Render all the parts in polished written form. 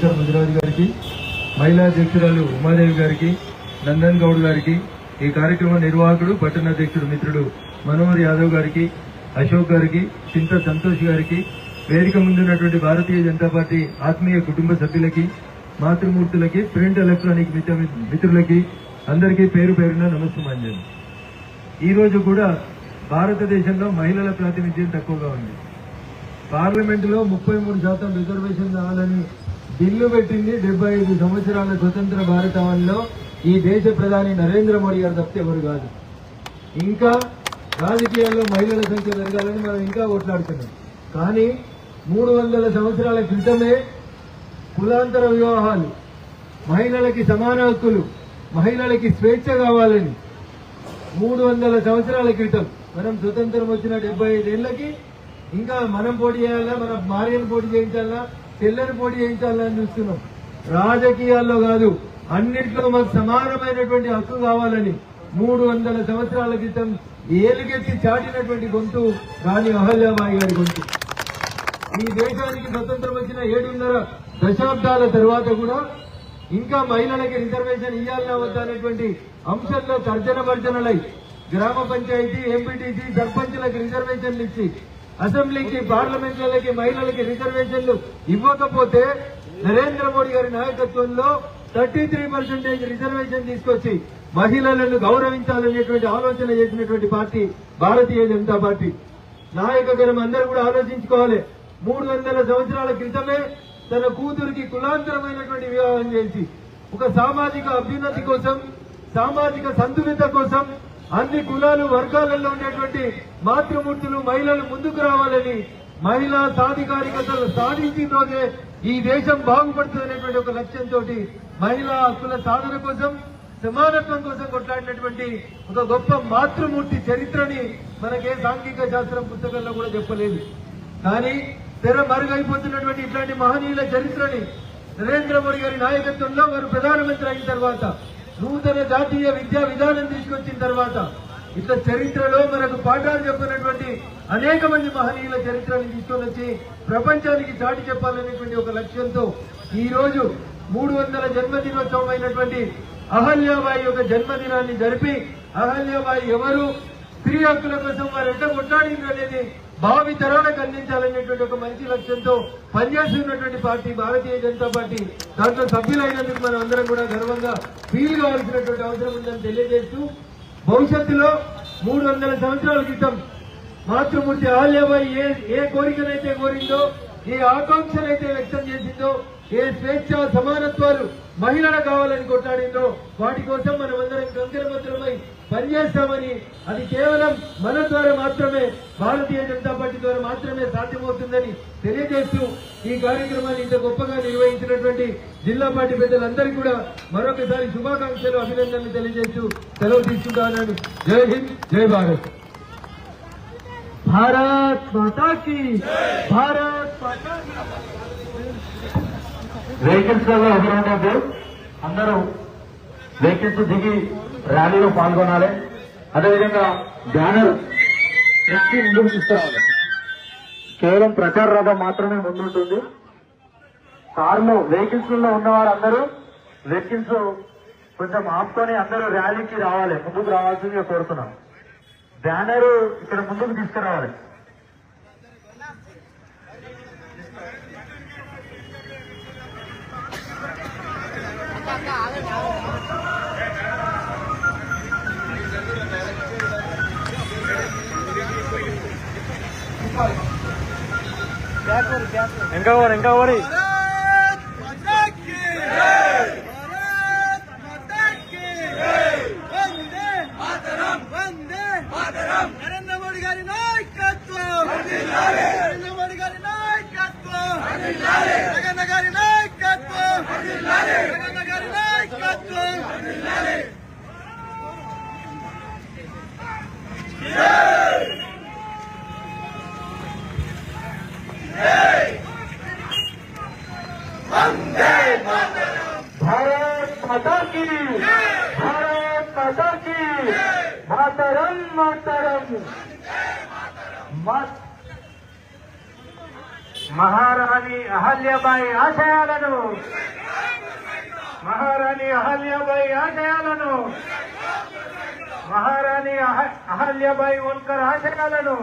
శంకర్ ముదిరాజు గారికి, మహిళా అధ్యక్షురాలు ఉమాదేవి గారికి, నందన్ గౌడ్ గారికి, ఈ కార్యక్రమ నిర్వాహకుడు పట్టణాధ్యక్షుడు మిత్రుడు మనోహర్ యాదవ్ గారికి, అశోక్ గారికి, చింత సంతోష్ గారికి, వేదిక ముందున్నటువంటి భారతీయ జనతా పార్టీ ఆత్మీయ కుటుంబ సభ్యులకి, మాతృమూర్తులకి, ప్రింట్ ఎలక్ట్రానిక్ మిత్రులకి అందరికీ పేరు పేరున నమస్కారం. ఈ రోజు కూడా భారతదేశంలో మహిళల ప్రాతినిధ్యం తక్కువగా ఉంది. పార్లమెంటులో 33% రిజర్వేషన్ రావాలని బిల్లు పెట్టింది 75 సంవత్సరాల స్వతంత్ర భారతావనిలో ఈ దేశ ప్రధాని నరేంద్ర మోడీ గారు తప్పితే ఎవరు కాదు. ఇంకా రాజకీయాల్లో మహిళల సంఖ్య పెరగాలని మనం ఇంకా కొట్లాడుతున్నాం. కానీ 300 సంవత్సరాల క్రితమే కులాంతర వివాహాలు, మహిళలకి సమాన హక్కులు, మహిళలకి స్వేచ్ఛ కావాలని 300 సంవత్సరాల క్రితం మనం స్వతంత్రం వచ్చిన 75 ఏళ్లకి ఇంకా మనం పోటీ చేయాలా, మన భార్యను పోటీ చేయించాలా, చెల్లెని పోటీ చేయించాలా అని చూస్తున్నాం. రాజకీయాల్లో కాదు, అన్నింటిలో మాకు సమానమైనటువంటి హక్కు కావాలని 300 సంవత్సరాల క్రితం ఏలుగెత్తి చాటినటువంటి గొంతు రాణి అహల్యాబాయి గారి గొంతు. ఈ దేశానికి స్వతంత్రం వచ్చిన 7.5 దశాబ్దాల తర్వాత కూడా ఇంకా మహిళలకి రిజర్వేషన్ ఇవ్వాలన్నా వద్దా అనేటువంటి అంశంలో తర్జన భర్జనలై గ్రామ పంచాయతీ, ఎంపీటీసీ, సర్పంచ్లకు రిజర్వేషన్లు ఇచ్చి అసెంబ్లీకి, పార్లమెంట్లకి మహిళలకి రిజర్వేషన్లు ఇవ్వకపోతే నరేంద్ర మోడీ గారి నాయకత్వంలో 33% రిజర్వేషన్ తీసుకొచ్చి మహిళలను గౌరవించాలనేటువంటి ఆలోచన చేసినటువంటి పార్టీ భారతీయ జనతా పార్టీ. నాయకగణం అందరూ కూడా ఆలోచించుకోవాలి. 300 సంవత్సరాల క్రితమే తన కూతురికి కులాంతరమైనటువంటి వివాహం చేసి ఒక సామాజిక అభ్యున్నతి కోసం, సామాజిక సంతులిత కోసం అన్ని కులాలు వర్గాలలో ఉండేటువంటి మాతృమూర్తులు, మహిళలు ముందుకు రావాలని, మహిళా సాధికారికతలు సాధించిన రోజే ఈ దేశం బాగుపడుతుందనేటువంటి ఒక లక్ష్యంతో మహిళా హక్కుల సాధన కోసం, సమానత్వం కోసం కొట్లాడినటువంటి ఒక గొప్ప మాతృమూర్తి చరిత్రని మనకే సాంఘిక శాస్త్రం పుస్తకంలో కూడా చెప్పలేదు. కానీ తెర మరుగైపోతున్నటువంటి ఇట్లాంటి మహనీయుల చరిత్రని నరేంద్ర మోడీ గారి నాయకత్వంలో వారు ప్రధానమంత్రి అయిన తర్వాత, నూతన జాతీయ విద్యా విధానం తీసుకొచ్చిన తర్వాత, ఇట్లా చరిత్రలో మనకు పాఠాలు చెప్పినటువంటి అనేక మంది మహనీయుల చరిత్రని తీసుకొని వచ్చి ప్రపంచానికి చాటి చెప్పాలనేటువంటి ఒక లక్ష్యంతో ఈ రోజు 300 జన్మదినోత్సవం అయినటువంటి అహల్యాబాయి యొక్క జన్మదినాన్ని జరిపి, అహల్యాబాయి ఎవరు, స్త్రీ హక్కుల కోసం వారు ఎంత కొట్లాడింది అనేది భావి తరాలకు అందించాలనేటువంటి ఒక మంచి లక్ష్యంతో పనిచేస్తున్నటువంటి పార్టీ భారతీయ జనతా పార్టీ. దాంట్లో సభ్యులైనందుకు మనం అందరం కూడా గర్వంగా ఫీల్ కావాల్సినటువంటి అవసరం ఉందని తెలియజేస్తూ, భవిష్యత్తులో 300 సంవత్సరాల క్రితం మాతృమూర్తి అహల్యాబాయి ఏ కోరికనైతే కోరిందో, ఏ ఆకాంక్షనైతే వ్యక్తం చేసిందో, ఏ స్వేచ్ఛ సమానత్వాలు మహిళలకు కావాలని కొట్లాడిందో వాటి కోసం మనమందరం కంకణబద్ధమై పనిచేస్తామని, అది కేవలం మన ద్వారా మాత్రమే, భారతీయ జనతా పార్టీ ద్వారా మాత్రమే సాధ్యమవుతుందని తెలియజేస్తూ ఈ కార్యక్రమాన్ని ఇంత గొప్పగా నిర్వహించినటువంటి జిల్లా పార్టీ పెద్దలందరికీ కూడా మరొకసారి శుభాకాంక్షలు, అభినందనలు తెలియజేస్తూ సెలవు తీసుకుంటానని. జై హింద్, జై భారత్. భారత్ మాతా కీ, భారత్ మాతా కీ. వెహికల్స్ లలో ఎదురవుతుంది, అందరూ వెహికల్స్ దిగి ర్యాలీలో పాల్గొనాలి. అదేవిధంగా బ్యానర్ ఎక్కి ముందుకు తీసుకురావాలి. కేవలం ప్రచార రథం మాత్రమే ముందుంటుంది. కారులో వెహికల్స్ లో ఉన్నవారందరూ వెహికల్స్ కొంచెం ఆపుకొని అందరూ ర్యాలీకి రావాలి, ముందుకు రావాల్సిందిగా కోరుతున్నాం. బ్యానర్ ఇక్కడ ముందుకు తీసుకురావాలి. ఇంకా ఓడి నరేంద్ర మోడీ గారి నాయకత్వం, నరేంద్ర మోడీ గారి నాయకత్వం, జగన్ గారి నాయకత్వం, జగన్ గారి నాయకత్వం. भारत माता की, भारत माता की, मातरम मातरम, మహారాణి అహల్యబాయి ఆశయాలను మహారాణి అహల్యబాయి ఆశయాలను మహారాణి అహల్యబాయి హోల్కర్ ఆశయాలను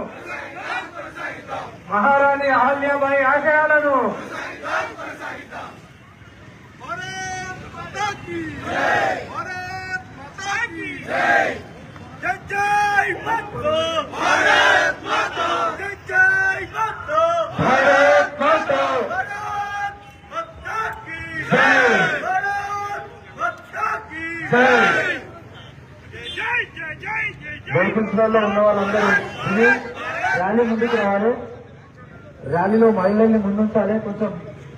మహారాణి అహల్యబాయి ఆశయాలను भारत माता की जय, भारत माता की जय, जय जय माता, भारत माता, जय जय माता, భారత్ మాతా भारत माता की जय, भारत माता की जय। जय जय जय जय जय। వెహికల్స్ లో ఉన్న వాళ్ళందరూ ఇది ర్యాలీ ముందుకు రావాలి. ర్యాలీలో మహిళల్ని ముందుంచాలి. కొంచెం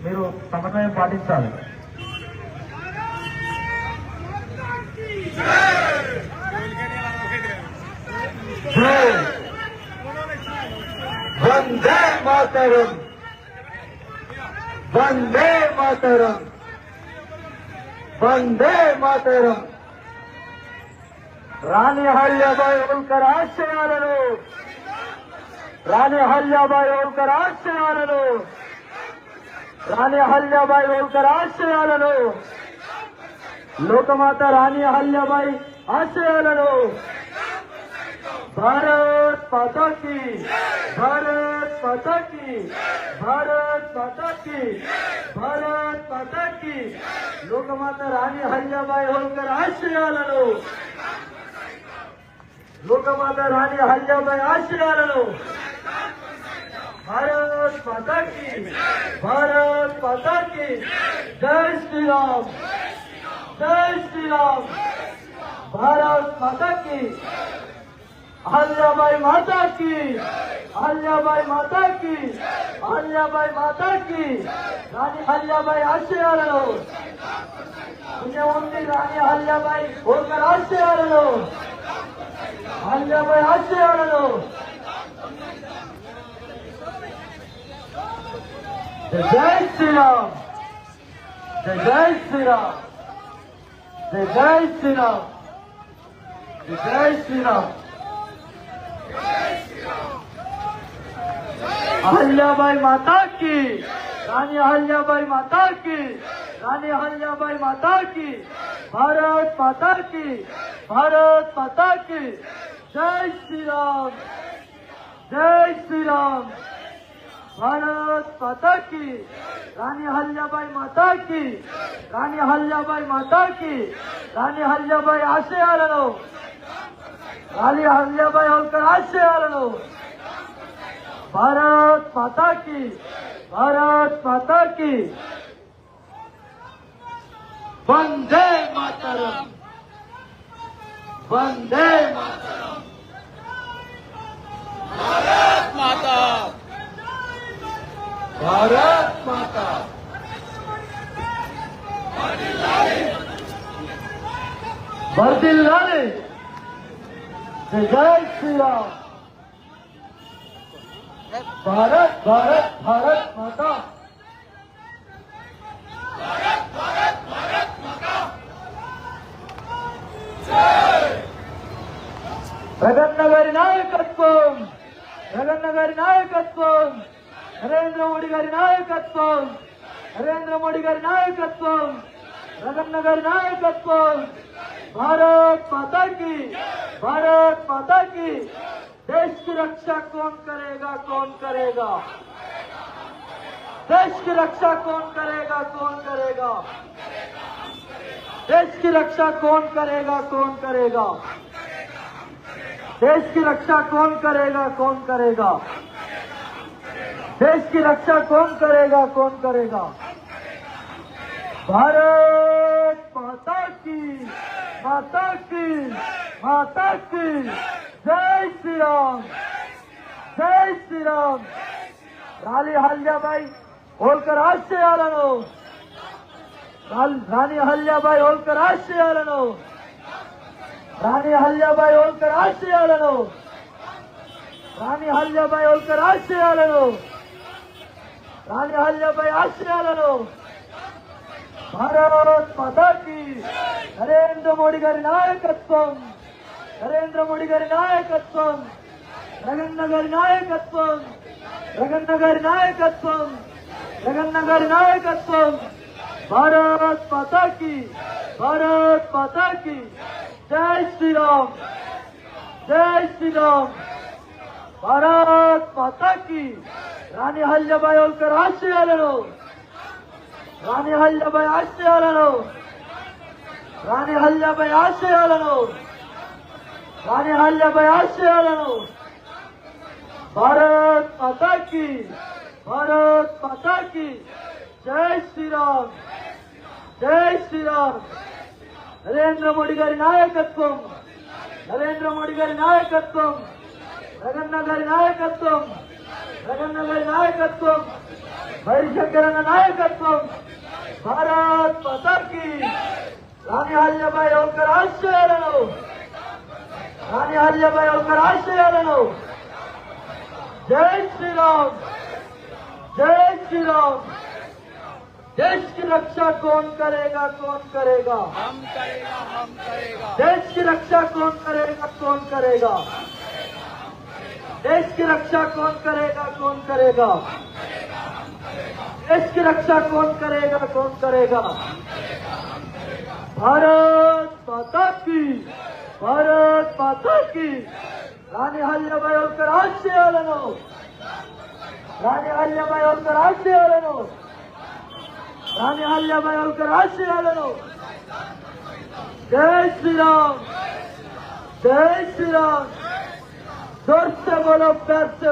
మీరు సమన్వయం పాటించాలి. జై వందే మాతరం వందే మాతరం వందే మాతరం. రాణి అహల్యాబాయి హోల్కర్ ఆశయాలను రాణి అహల్యాబాయి హోల్కర్ ఆశయాలను రాణి అహల్యాబాయి హోల్కర్ ఆశయాలను లోకమాత రాణి అహల్యాబాయి ఆశయాలను భారత్ మాతా కీ భారత్ మాతా కీ భారత్ మాతా కీ భారత్ మాతా కీ లోకమాత రాణి అహల్యాబాయి హోల్కర్ ఆశయాలను లోకమాత రాణి అహల్యాబాయి ఆశయాలను భారత్ మాతా కీ భారత్ మాతా కీ జై శ్రీరామ్ జై శ్రీరామ్ భారత్ మాతా కీ అహల్యాబాయి మాతా కీ అహల్యాబాయి మాతా కీ అహల్యాబాయి మాతా కీ రాణి అహల్యాబాయి ఆశయాలను పుణ్యవంతి రాణి అహల్యాబాయి హోల్కర్ ఆశయాలను అహల్యాబాయి ఆశయాలను జై శ్రీరామ్ జై శ్రీరామ్ జై శ్రీరామ్ జై శ్రీరామ్. अहल्याबाई माता की रानी अहल्याबाई माता की रानी अहल्याबाई माता की भारत माता की भारत माता की जय श्री राम जय श्री राम भारत माता की रानी अहल्याबाई माता की रानी अहल्याबाई माता की रानी अहल्याबाई आशयाలను रानी अहल्याबाई होल्कर आशयाలను भारत माता की वंदे मातरम वंदे मातरम भारत माता भारत माता वर्दिल्लाले जय श्री राम भारत भारत भारत माता जगन्न गारी नायकत्వం जगन्न गारी नायकत्వం नरेंद्र मोदी गारी नायकत्వం नरेंद्र मोदी गारी नायकत्వం जगन्न गारी नायकत्వం भारत माता की देश की रक्षा कौन करेगा कौन करेगा देश की रक्षा कौन करेगा कौन करेगा देश की रक्षा कौन करेगा कौन करेगा देश की रक्षा कौन करेगा कौन करेगा देश की रक्षा कौन करेगा कौन करेगा भारत माता की जय श्री राम रानी अहल्याबाई होल्कर आशयाలను रानी अहल्याबाई होल्कर आशयाలను रानी अहल्याबाई होल्कर आशयाలను रानी अहल्याबाई होल्कर आशयाలను रानी अहल्याबाई आशयाలను भारत माता की नरेंद्र मोदी गारी नायकत्వం नरेंद्र मोदी गारी नायकत्వం जगन्न गारी नायकत्వం జగన్న గారి నాయకత్వం, జగన్న గారి నాయకత్వం. భారత్ మాతా కీ, భారత్ మాతా కీ. జై శ్రీరామ్, జై శ్రీరామ్. భారత్ మాతా కీ. రాణి అహల్యాబాయి హోల్కర్ ఆశయాలను, రాణి అహల్యాబాయి ఆశయాలను, రాణి అహల్యాబాయి ఆశయాలను, రాణి అహల్యాబాయి ఆశయాలను. భారత్ మాతా కీ, భారత్ మాతా కీ. జై శ్రీరామ్, జై శ్రీరామ్. నరేంద్ర మోడీ గారి నాయకత్వం, నరేంద్ర మోడీ గారి నాయకత్వం, జగన్న గారి నాయకత్వం, జగన్న గారి నాయకత్వం, హరిశంకరన్న నాయకత్వం. భారత్ మాతా కీ. రాణి అహల్యాబాయి హోల్కర్ ఆశయాలను, రాణి అహల్యాబాయి హోల్కర్ ఆశయాలను. जय श्री राम, जय श्री राम. देश की रक्षा कौन करेगा, कौन करेगा? हम करेगा, हम करेगा. देश की रक्षा कौन करेगा, कौन करेगा? देश की रक्षा कौन करेगा, कौन करेगा? देश की रक्षा कौन करेगा, कौन करेगा? भारत माता की, भारत माता की. రాణి అహల్యాబాయి హోల్కర్ ఆశయాలను, రాణి అహల్యాబాయి హోల్కర్ ఆశయాలను, రాణి అహల్యాబాయి హోల్కర్ ఆశయాలను. జై శ్రీరామ్, జై శ్రీరామ్. जोर से बोलो, प्यार से